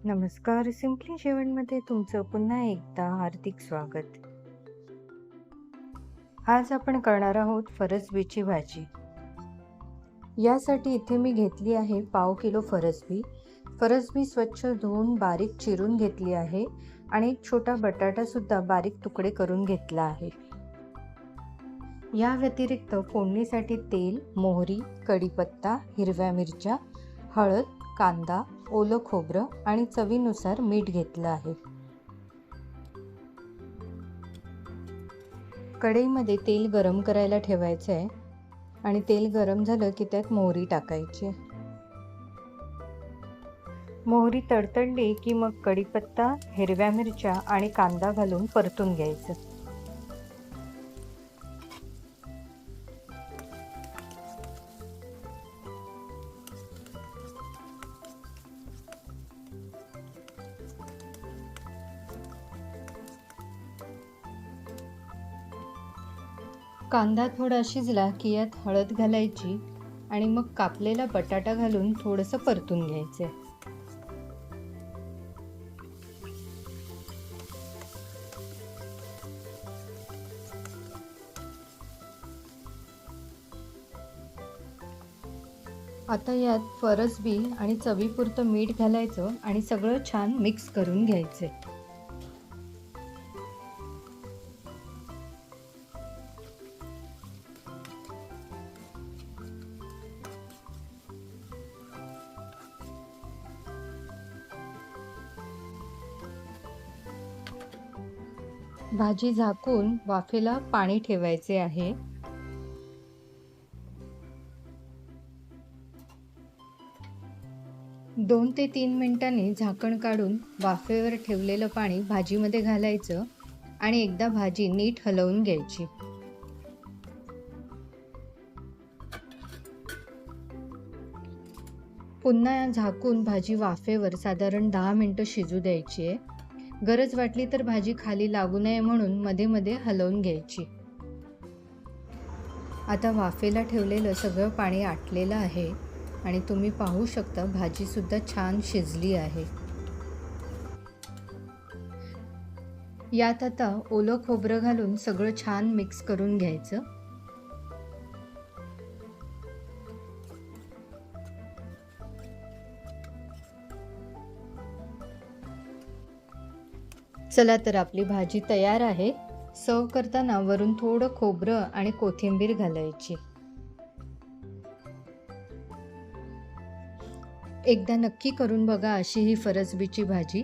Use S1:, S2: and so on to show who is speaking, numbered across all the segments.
S1: नमस्कार. सिम्पली जेवणमध्ये तुमचं पुन्हा एकदा हार्दिक स्वागत. आज आपण करणार आहोत फरसबीची भाजी. यासाठी इथे मी घेतली आहे पाव किलो फरसबी. फरसबी स्वच्छ धुवून बारीक चिरून घेतली आहे आणि एक छोटा बटाटा सुद्धा बारीक तुकडे करून घेतला आहे. या व्यतिरिक्त फोडणीसाठी तेल, मोहरी, कढीपत्ता, हिरव्या मिरच्या, हळद, कांदा, ओलं खोबरं आणि चवीनुसार मीठ घेतलं आहे. कढईमध्ये तेल गरम करायला ठेवायचं आहे आणि तेल गरम झालं की त्यात मोहरी टाकायची. मोहरी तडतडली की मग कढीपत्ता, हिरव्या मिरच्या आणि कांदा घालून परतून घ्यायचं. कांदा थोडा शिजला की यात हळद घालायची आणि मग कापलेला बटाटा घालून थोडंसं परतून घ्यायचं. आता यात फरसबी आणि चवीपुरतं मीठ घालायचं आणि सगळं छान मिक्स करून घ्यायचं. भाजी झाकून वाफेला पाणी ठेवायचे आहे. दोन ते 3 मिनिटांनी झाकण काढून वाफेवर ठेवलेलं पाणी भाजीमध्ये घालायचं आणि एकदा भाजी नीट हलवून घ्यायची. पुन्हा झाकून भाजी वाफेवर साधारण 10 मिनिटं शिजू द्यायची आहे. गरज वाटली तर भाजी खाली लागू नये म्हणून मध्ये मध्ये हलवून घ्यायची. आता वाफेला ठेवलेलं सगळं पाणी आटलेलं आहे आणि तुम्ही पाहू शकता भाजीसुद्धा छान शिजली आहे. यात आता ओलं खोबरं घालून सगळं छान मिक्स करून घ्यायचं. चला तर आपली भाजी तयार आहे. सर्व करताना वरून थोडं खोबरं आणि कोथिंबीर घालायची. एकदा नक्की करून बघा अशी ही फरसबीची भाजी.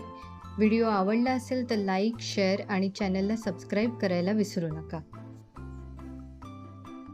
S1: व्हिडिओ आवडला असेल तर लाईक, शेअर आणि चॅनलला सबस्क्राईब करायला विसरू नका.